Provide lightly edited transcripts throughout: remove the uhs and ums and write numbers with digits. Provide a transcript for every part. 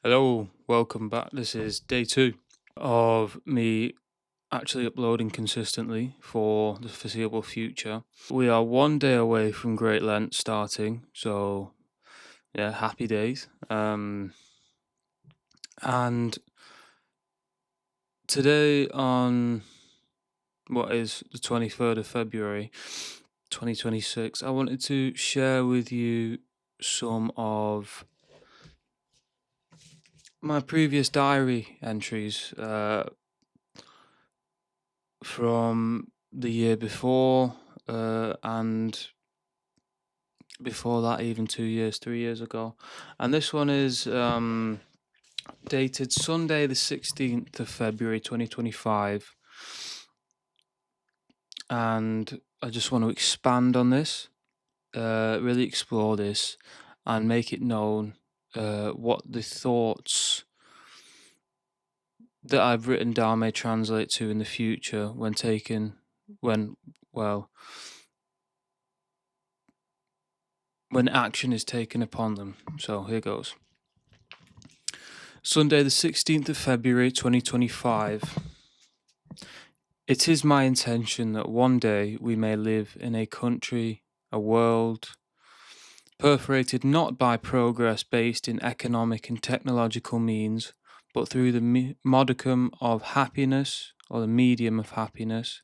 Hello, welcome back. This is day two of me actually uploading consistently for the foreseeable future. We are one day away from Great Lent starting, so yeah, happy days. And today on what is the 23rd of February 2026, I wanted to share with you some of my previous diary entries from the year before, and before that, even 2 years, 3 years ago. And this one is dated Sunday, the 16th of February 2025. And I just want to expand on this, really explore this, and make it known what the thoughts that I've written down may translate to in the future when, well, when action is taken upon them. So here goes. Sunday, the 16th of February 2025. It is my intention that one day we may live in a country, a world, perforated not by progress based in economic and technological means, but through the modicum of happiness, or the medium of happiness,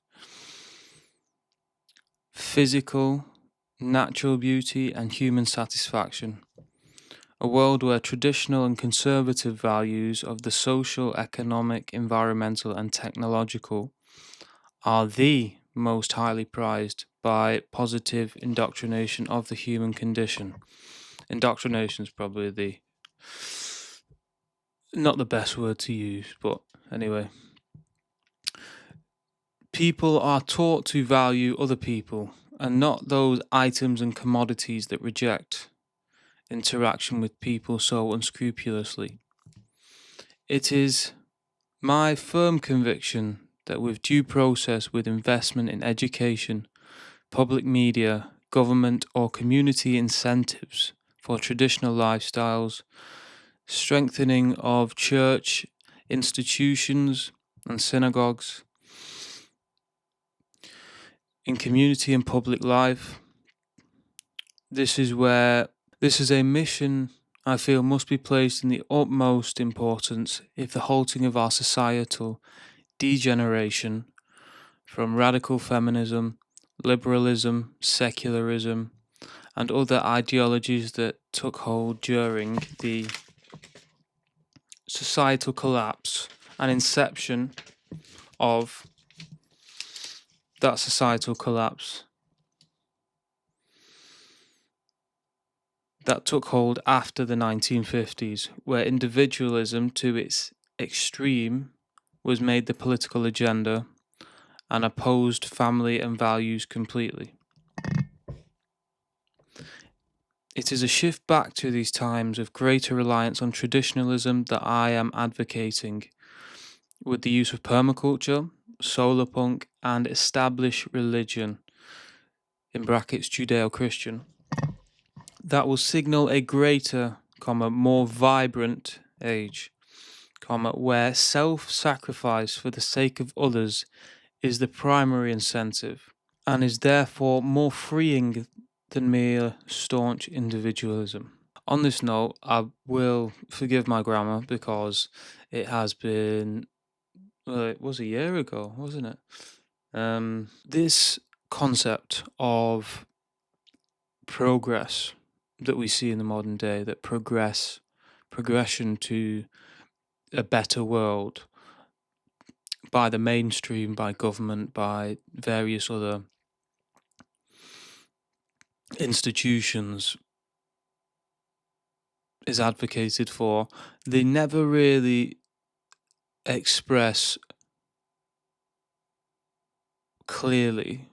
physical, natural beauty, and human satisfaction. A world where traditional and conservative values of the social, economic, environmental, and technological are the most highly prized by positive indoctrination of the human condition. Indoctrination is probably not the best word to use, but anyway. People are taught to value other people and not those items and commodities that reject interaction with people so unscrupulously. It is my firm conviction that with due process, with investment in education, public media, government, or community incentives for traditional lifestyles, strengthening of church institutions and synagogues in community and public life, this is a mission I feel must be placed in the utmost importance if the halting of our societal degeneration from radical feminism, liberalism, secularism, and other ideologies that took hold during the societal collapse and inception of that societal collapse that took hold after the 1950s, where individualism to its extreme was made the political agenda and opposed family and values completely. It is a shift back to these times of greater reliance on traditionalism that I am advocating, with the use of permaculture, solar punk, and established religion, in brackets Judeo-Christian, that will signal a greater, more vibrant age, where self-sacrifice for the sake of others is the primary incentive, and is therefore more freeing than mere staunch individualism. On this note, I will forgive my grammar because it has been, well, it was a year ago, wasn't it? This concept of progress that we see in the modern day, that progression to a better world by the mainstream, by government, by various other institutions, is advocated for, they never really express clearly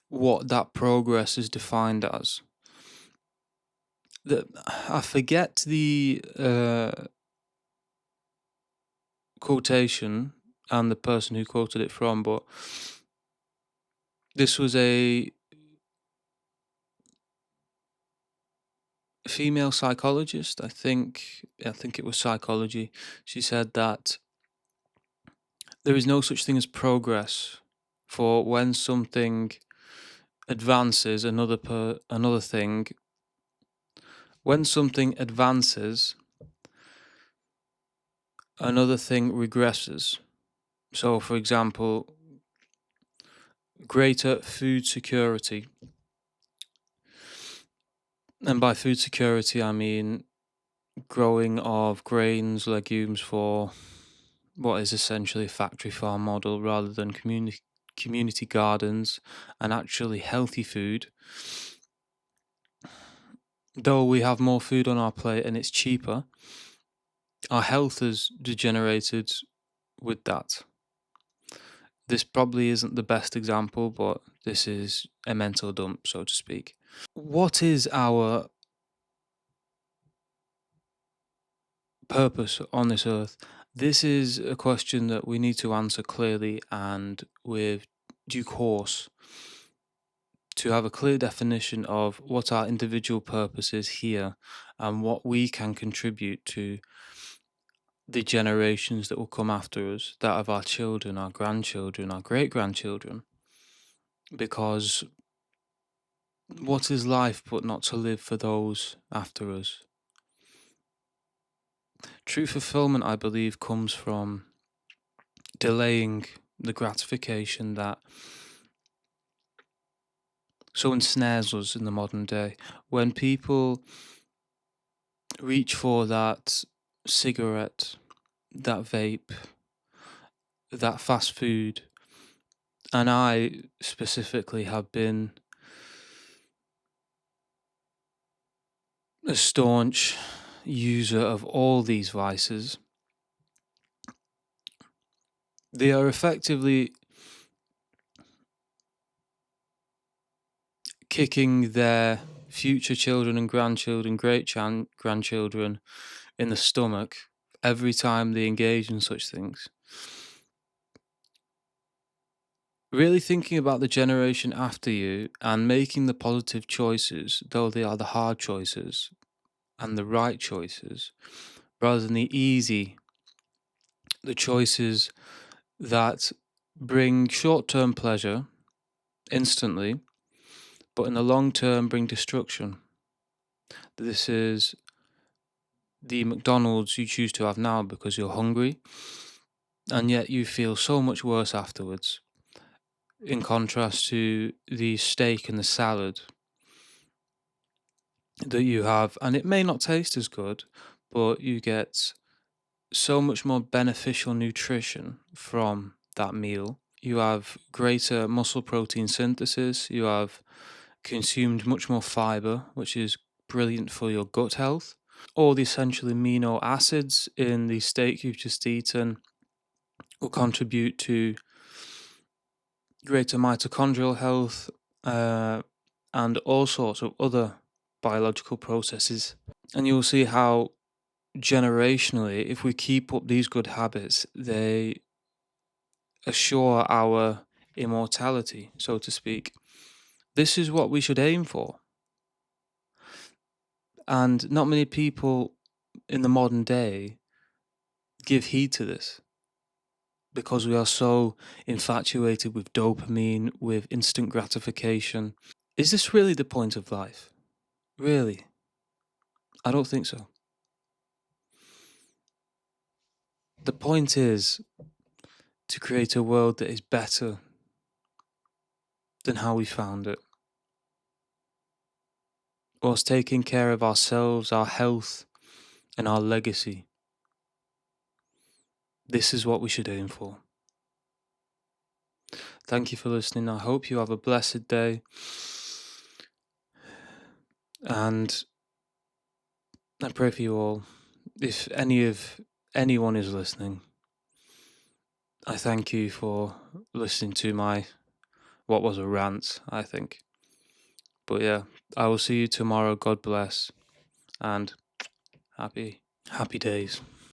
what that progress is defined as. I forget the quotation and the person who quoted it from, but this was female psychologist, I think it was psychology. She said that there is no such thing as progress, for when something advances, another thing. When something advances, another thing regresses. So, for example, greater food security. And by food security, I mean growing of grains, legumes for what is essentially a factory farm model rather than community gardens and actually healthy food. Though we have more food on our plate and it's cheaper, our health has degenerated with that. This probably isn't the best example, but this is a mental dump, so to speak. What is our purpose on this earth? This is a question that we need to answer clearly and with due course, to have a clear definition of what our individual purpose is here and what we can contribute to the generations that will come after us, that of our children, our grandchildren, our great grandchildren. Because what is life but not to live for those after us? True fulfillment, I believe, comes from delaying the gratification that so ensnares us in the modern day. When people reach for that cigarette, that vape, that fast food, and I specifically have been a staunch user of all these vices, they are effectively kicking their future children and grandchildren, grandchildren in the stomach every time they engage in such things. Really thinking about the generation after you and making the positive choices, though they are the hard choices and the right choices, rather than the choices that bring short-term pleasure instantly, but in the long term bring destruction. This is the McDonald's you choose to have now because you're hungry, and yet you feel so much worse afterwards, in contrast to the steak and the salad that you have, and it may not taste as good, but you get so much more beneficial nutrition from that meal. You have greater muscle protein synthesis, you have consumed much more fiber, which is brilliant for your gut health. All the essential amino acids in the steak you've just eaten will contribute to greater mitochondrial health and all sorts of other biological processes. And you'll see how generationally, if we keep up these good habits, they assure our immortality, so to speak. This is what we should aim for. And not many people in the modern day give heed to this because we are so infatuated with dopamine, with instant gratification. Is this really the point of life? Really? I don't think so. The point is to create a world that is better than how we found it, whilst taking care of ourselves, our health, and our legacy. This is what we should aim for. Thank you for listening. I hope you have a blessed day. And I pray for you all. If anyone is listening, I thank you for listening to what was a rant, I think. But yeah, I will see you tomorrow. God bless and happy days.